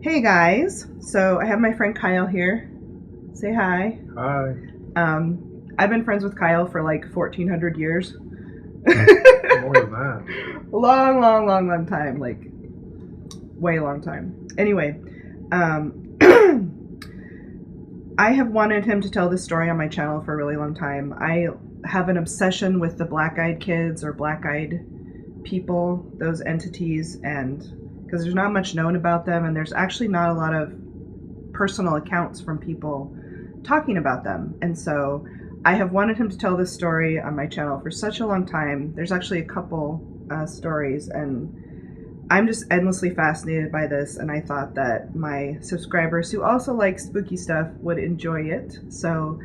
Hey guys, so I have my friend Kyle here. Say hi. Hi. I've been friends with Kyle for like 1400 years. More than that. Long, long, long, long time. Like, way long time. Anyway, um, I have wanted him to tell this story on my channel for a really long time. I have an obsession with the black eyed kids or black eyed people, those entities, and because there's not much known about them, and there's actually not a lot of personal accounts from people talking about them. And so I have wanted him to tell this story on my channel for such a long time. There's actually a couple stories, and I'm just endlessly fascinated by this. And I thought that my subscribers who also like spooky stuff would enjoy it. So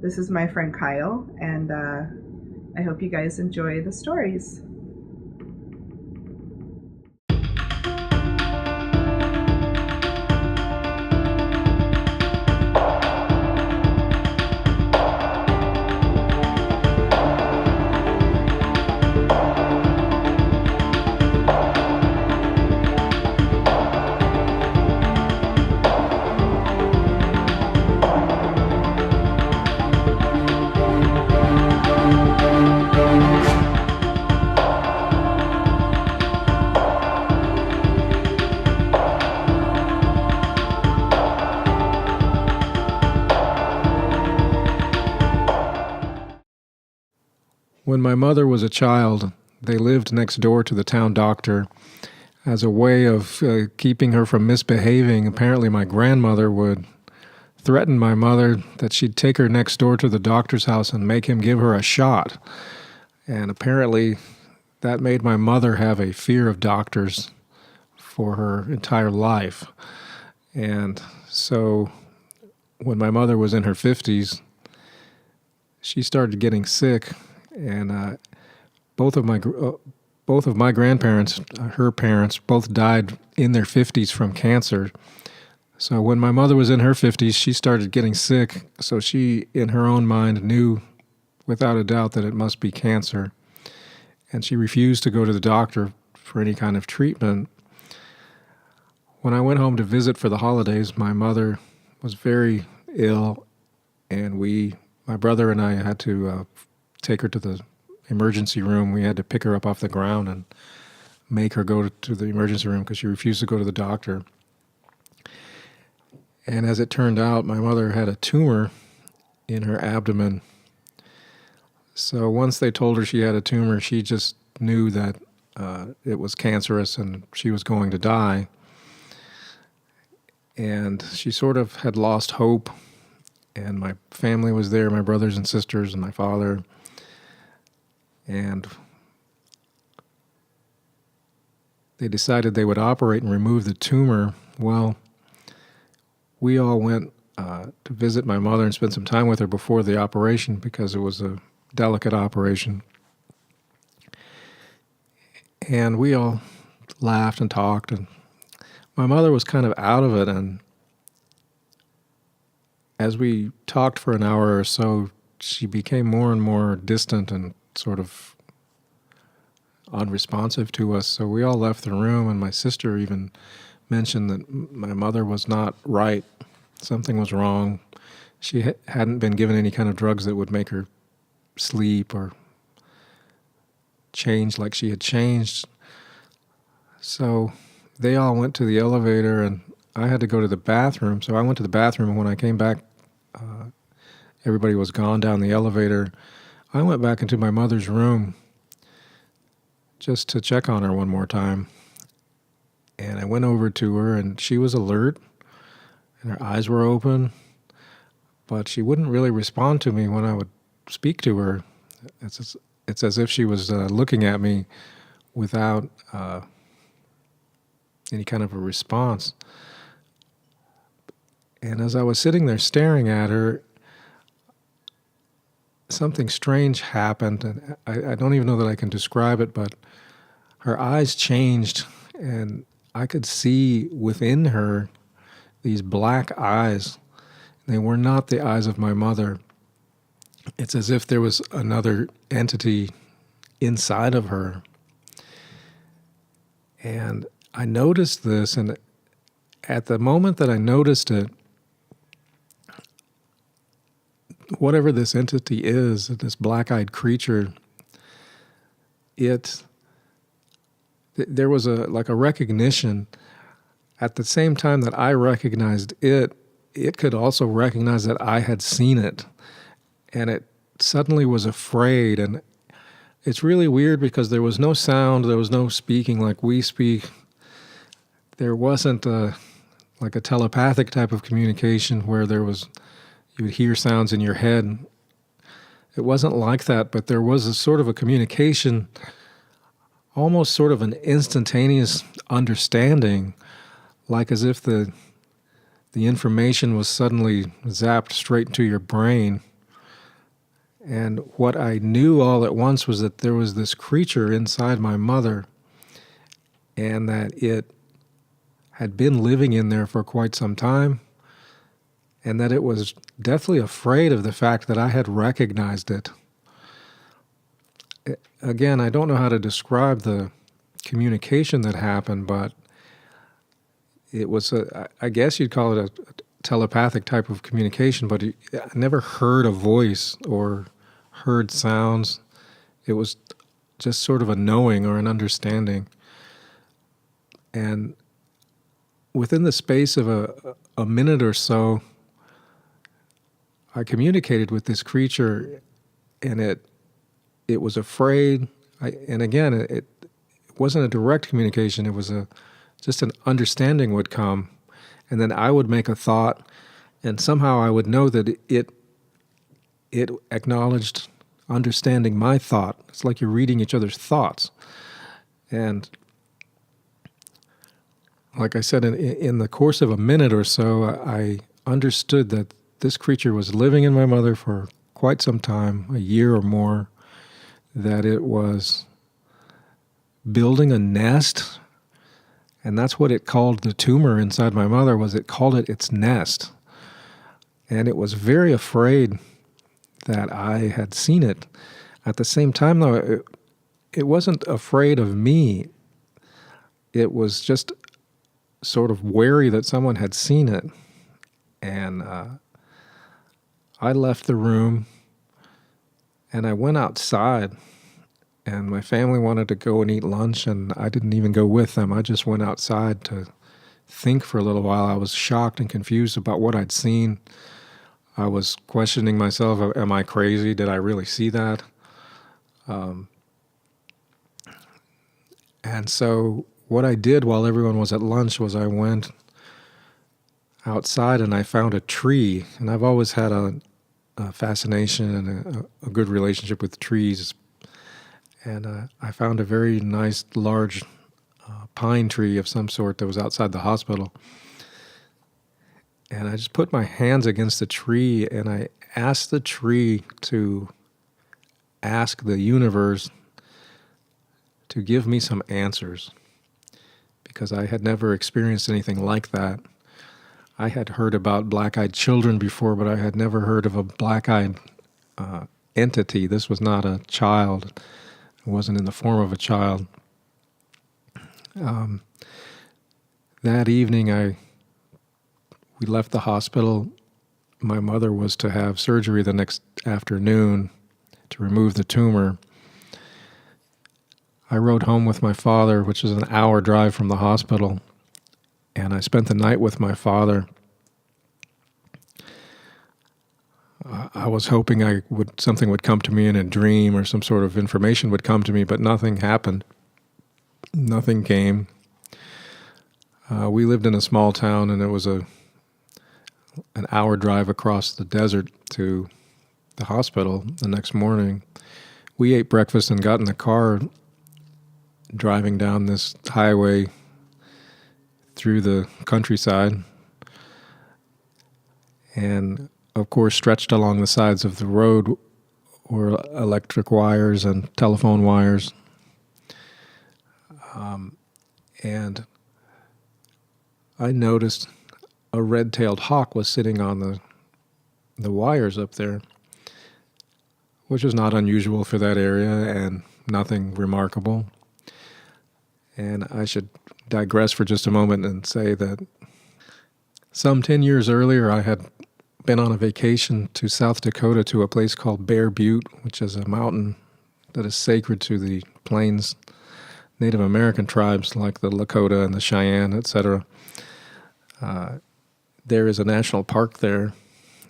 this is my friend Kyle, and I hope you guys enjoy the stories. When my mother was a child, they lived next door to the town doctor. As a way of keeping her from misbehaving, apparently my grandmother would threaten my mother that she'd take her next door to the doctor's house and make him give her a shot. And apparently that made my mother have a fear of doctors for her entire life. And so when my mother was in her 50s, she started getting sick, and both of my both of my grandparents, her parents, both died in their 50s from cancer. So when my mother was in her 50s, she started getting sick. So she, in her own mind, knew without a doubt that it must be cancer. And she refused to go to the doctor for any kind of treatment. When I went home to visit for the holidays, my mother was very ill, and my brother and I had to take her to the emergency room. We had to pick her up off the ground and make her go to the emergency room because she refused to go to the doctor. And as it turned out, my mother had a tumor in her abdomen. So once they told her she had a tumor, she just knew that it was cancerous and she was going to die. And she sort of had lost hope. And my family was there, my brothers and sisters and my father. And they decided they would operate and remove the tumor. Well, we all went to visit my mother and spend some time with her before the operation because it was a delicate operation. And we all laughed and talked, and my mother was kind of out of it. And as we talked for an hour or so, she became more and more distant and sort of unresponsive to us. So we all left the room, and my sister even mentioned that my mother was not right. Something was wrong. She hadn't been given any kind of drugs that would make her sleep or change like she had changed. So they all went to the elevator, and I had to go to the bathroom. So I went to the bathroom, and when I came back, everybody was gone down the elevator. I went back into my mother's room just to check on her one more time. And I went over to her, and she was alert, and her eyes were open, but she wouldn't really respond to me when I would speak to her. It's as if she was looking at me without any kind of a response. And as I was sitting there staring at her, something strange happened, and I don't even know that I can describe it, but her eyes changed, and I could see within her these black eyes. They were not the eyes of my mother. It's as if there was another entity inside of her. And I noticed this, and at the moment that I noticed it, whatever this entity is, this black-eyed creature, there was a recognition. At the same time that I recognized it, it could also recognize that I had seen it, and it suddenly was afraid. And it's really weird because there was no sound, there was no speaking like we speak. There wasn't a telepathic type of communication where you would hear sounds in your head. It wasn't like that, but there was a sort of a communication, almost sort of an instantaneous understanding, like as if the information was suddenly zapped straight into your brain. And what I knew all at once was that there was this creature inside my mother, and that it had been living in there for quite some time, and that it was deathly afraid of the fact that I had recognized it. Again, I don't know how to describe the communication that happened, but it was I guess you'd call it a telepathic type of communication, but I never heard a voice or heard sounds. It was just sort of a knowing or an understanding. And within the space of a minute or so, I communicated with this creature, and it was afraid. And again, it wasn't a direct communication. It was just an understanding would come, and then I would make a thought, and somehow I would know that it acknowledged understanding my thought. It's like you're reading each other's thoughts. And like I said, in the course of a minute or so, I understood that this creature was living in my mother for quite some time, a year or more, that it was building a nest, and that's what it called the tumor inside my mother, was it called it its nest. And it was very afraid that I had seen it. At the same time, though, it wasn't afraid of me. It was just sort of wary that someone had seen it. And I left the room, and I went outside, and my family wanted to go and eat lunch, and I didn't even go with them. I just went outside to think for a little while. I was shocked and confused about what I'd seen. I was questioning myself, am I crazy? Did I really see that? And so what I did while everyone was at lunch was I went outside and I found a tree. And I've always had a fascination and a good relationship with trees. And I found a very nice, large pine tree of some sort that was outside the hospital. And I just put my hands against the tree and I asked the tree to ask the universe to give me some answers, because I had never experienced anything like that. I had heard about black-eyed children before, but I had never heard of a black-eyed entity. This was not a child. It wasn't in the form of a child. That evening, we left the hospital. My mother was to have surgery the next afternoon to remove the tumor. I rode home with my father, which is an hour drive from the hospital, and I spent the night with my father. I was hoping something would come to me in a dream or some sort of information would come to me, but nothing happened. Nothing came. We lived in a small town, and it was an hour drive across the desert to the hospital the next morning. We ate breakfast and got in the car driving down this highway through the countryside. And of course, stretched along the sides of the road were electric wires and telephone wires. And I noticed a red-tailed hawk was sitting on the wires up there, which was not unusual for that area and nothing remarkable. And I should digress for just a moment and say that Some 10 years earlier, I had been on a vacation to South Dakota to a place called Bear Butte, which is a mountain that is sacred to the Plains Native American tribes like the Lakota and the Cheyenne, etc. There is a national park there,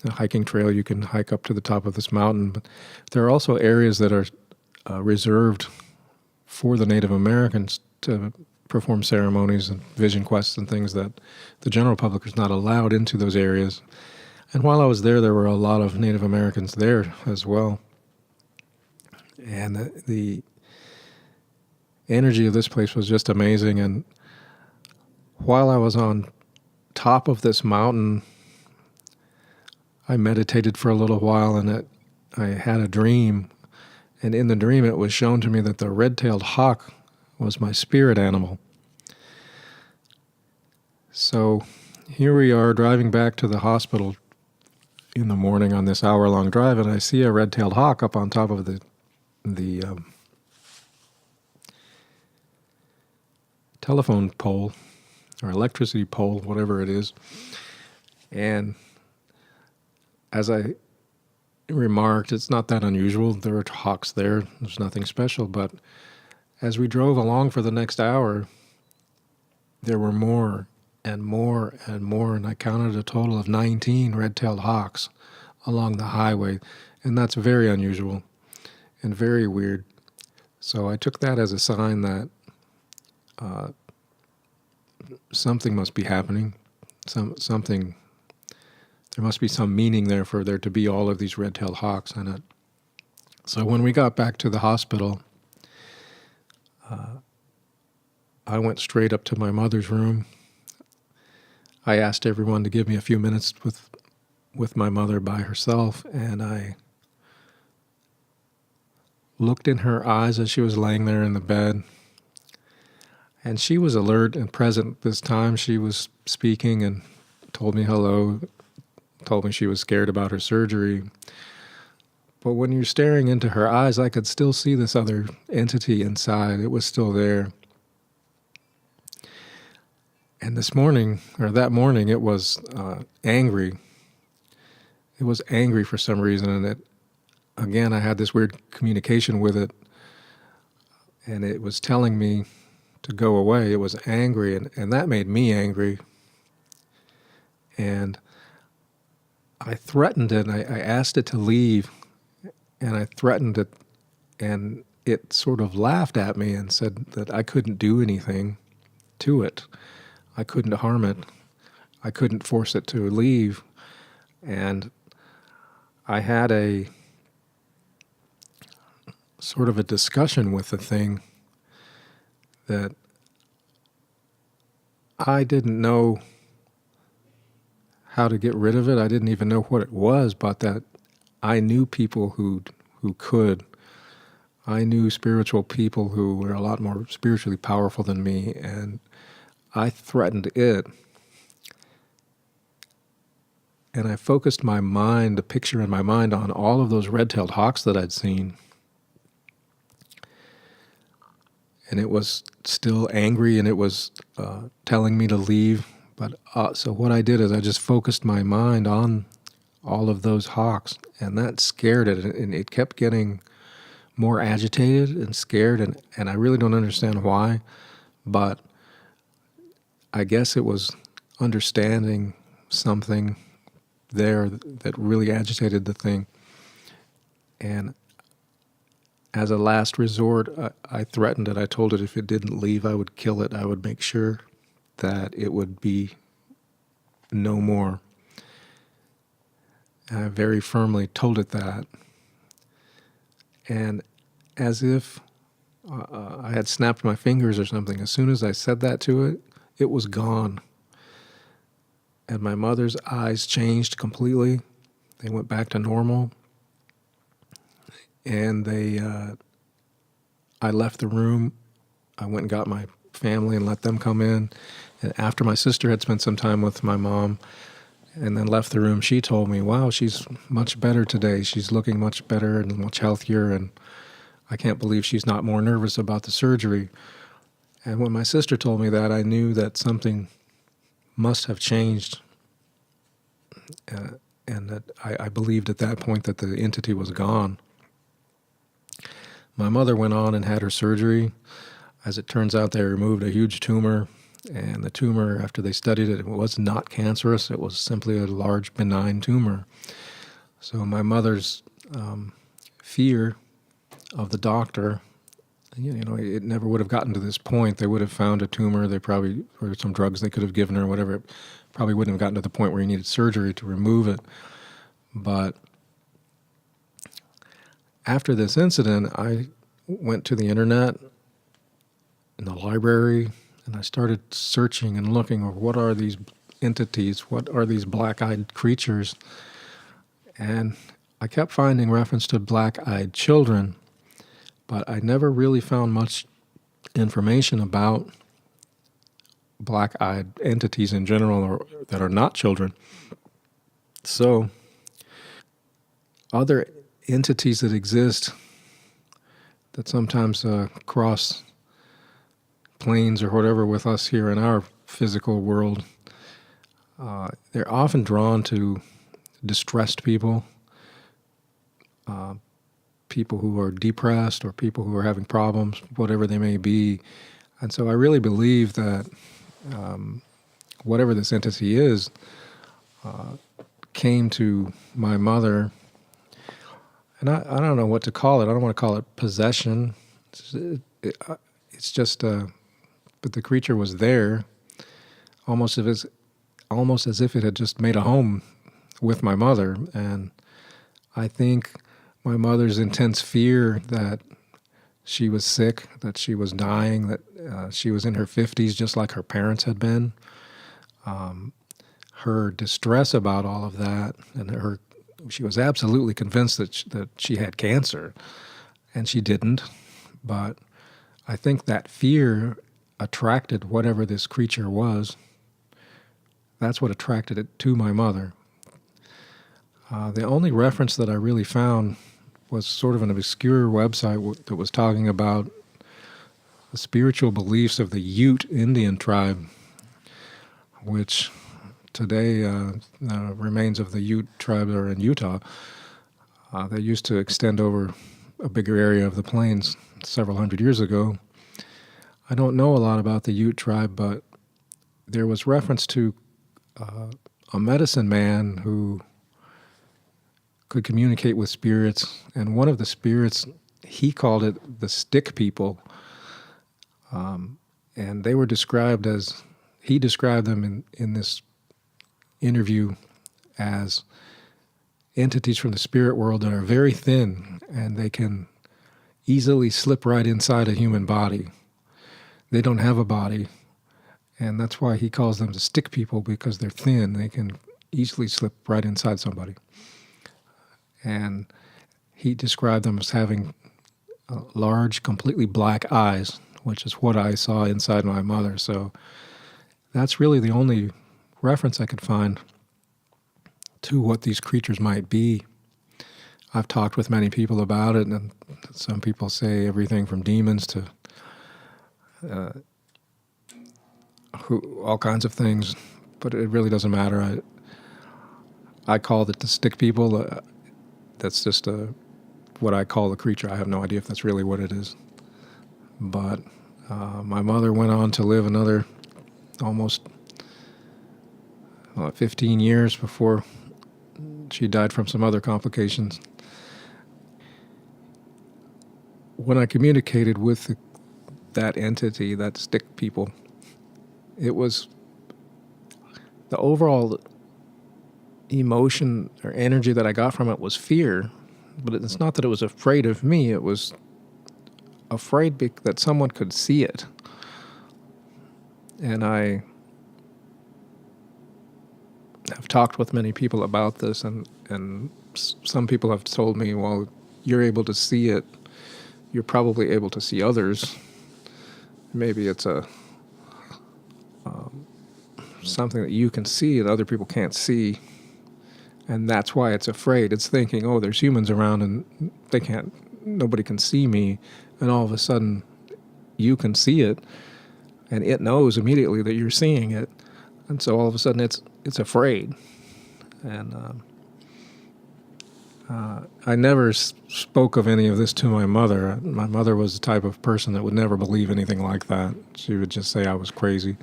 a hiking trail. You can hike up to the top of this mountain. But there are also areas that are reserved for the Native Americans to perform ceremonies and vision quests and things that the general public is not allowed into those areas. And while I was there were a lot of Native Americans there as well. And the energy of this place was just amazing. And while I was on top of this mountain, I meditated for a little while, and I had a dream. And in the dream, it was shown to me that the red-tailed hawk was my spirit animal. So here we are driving back to the hospital in the morning on this hour-long drive, and I see a red-tailed hawk up on top of the telephone pole or electricity pole, whatever it is. And as I remarked, it's not that unusual. There are hawks there. There's nothing special. But as we drove along for the next hour, there were more and more and more, and I counted a total of 19 red-tailed hawks along the highway, and that's very unusual and very weird. So I took that as a sign that something must be happening. Something. There must be some meaning there for there to be all of these red-tailed hawks in it. So when we got back to the hospital, I went straight up to my mother's room. I asked everyone to give me a few minutes with my mother by herself, and I looked in her eyes as she was laying there in the bed. And she was alert and present this time. She was speaking and told me hello, told me she was scared about her surgery. But when you're staring into her eyes, I could still see this other entity inside. It was still there. And that morning, it was angry. It was angry for some reason, and again, I had this weird communication with it, and it was telling me to go away. It was angry, and that made me angry. And I threatened it, and I asked it to leave, and I threatened it, and it sort of laughed at me and said that I couldn't do anything to it. I couldn't harm it. I couldn't force it to leave. And I had a sort of a discussion with the thing that I didn't know how to get rid of it. I didn't even know what it was, but that I knew people who could. I knew spiritual people who were a lot more spiritually powerful than me, and I threatened it. And I focused my mind, the picture in my mind, on all of those red-tailed hawks that I'd seen. And it was still angry, and it was telling me to leave. But so what I did is I just focused my mind on all of those hawks, and that scared it. And it kept getting more agitated and scared, and I really don't understand why. But I guess it was understanding something there that really agitated the thing. And as a last resort, I threatened it. I told it if it didn't leave, I would kill it. I would make sure that it would be no more. And I very firmly told it that. And as if I had snapped my fingers or something, as soon as I said that to it, it was gone. And my mother's eyes changed completely. They went back to normal. And I left the room. I went and got my family and let them come in. And after my sister had spent some time with my mom and then left the room, she told me, wow, she's much better today. She's looking much better and much healthier, and I can't believe she's not more nervous about the surgery. And when my sister told me that, I knew that something must have changed and that I believed at that point that the entity was gone. My mother went on and had her surgery. As it turns out, they removed a huge tumor, and the tumor, after they studied it, it was not cancerous. It was simply a large benign tumor. So my mother's fear of the doctor, it never would have gotten to this point. They would have found a tumor. They probably, or some drugs they could have given her, whatever. It probably wouldn't have gotten to the point where he needed surgery to remove it. But after this incident, I went to the internet, in the library, and I started searching and looking of what are these entities, what are these black-eyed creatures, and I kept finding reference to black-eyed children, but I never really found much information about black-eyed entities in general or that are not children. So other entities that exist that sometimes cross planes or whatever with us here in our physical world, they're often drawn to distressed people, people who are depressed or people who are having problems, whatever they may be. And so I really believe that whatever this entity is came to my mother, and I don't know what to call it. I don't want to call it possession. It's just but the creature was there, almost as if it had just made a home with my mother. And I think my mother's intense fear that she was sick, that she was dying, that she was in her 50s just like her parents had been, her distress about all of that, and she was absolutely convinced that she had cancer, and she didn't. But I think that fear attracted whatever this creature was. That's what attracted it to my mother. The only reference that I really found was sort of an obscure website that was talking about the spiritual beliefs of the Ute Indian tribe, which today remains of the Ute tribe are in Utah. They used to extend over a bigger area of the plains several hundred years ago. I don't know a lot about the Ute tribe, but there was reference to a medicine man who could communicate with spirits, and one of the spirits, he called it the stick people, and they were described as, he described them in this interview as entities from the spirit world that are very thin, and they can easily slip right inside a human body. They don't have a body, and that's why he calls them the stick people, because they're thin. They can easily slip right inside somebody. And he described them as having large, completely black eyes, which is what I saw inside my mother. So that's really the only reference I could find to what these creatures might be. I've talked with many people about it, and some people say everything from demons to all kinds of things, but it really doesn't matter. I call it the stick people. That's just what I call the creature. I have no idea if that's really what it is. But my mother went on to live another almost 15 years before she died from some other complications. When I communicated with that entity, that stick people, it was the overall emotion or energy that I got from it was fear. But it's not that it was afraid of me, it was afraid that someone could see it. And I have talked with many people about this, and some people have told me, well, you're able to see it, you're probably able to see others. Maybe it's something that you can see and other people can't see, and that's why it's afraid. It's thinking, oh, there's humans around and nobody can see me, and all of a sudden you can see it, and it knows immediately that you're seeing it, and so all of a sudden it's afraid. And I never spoke of any of this to my mother. My mother was the type of person that would never believe anything like that. She would just say I was crazy.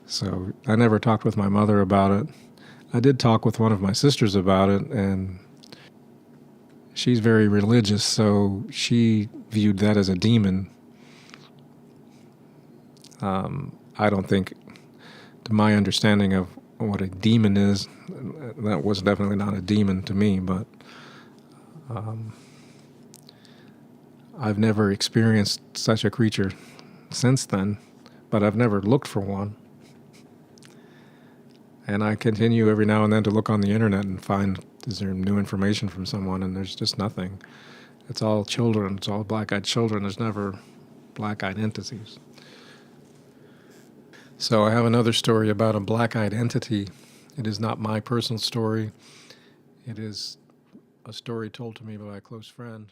So I never talked with my mother about it. I did talk with one of my sisters about it, and she's very religious, so she viewed that as a demon. I don't think, to my understanding of what a demon is, that was definitely not a demon to me, but I've never experienced such a creature since then, but I've never looked for one. And I continue every now and then to look on the internet and find, is there new information from someone, and there's just nothing. It's all children. It's all black-eyed children. There's never black-eyed entities. So I have another story about a black-eyed entity. It is not my personal story. It is a story told to me by a close friend.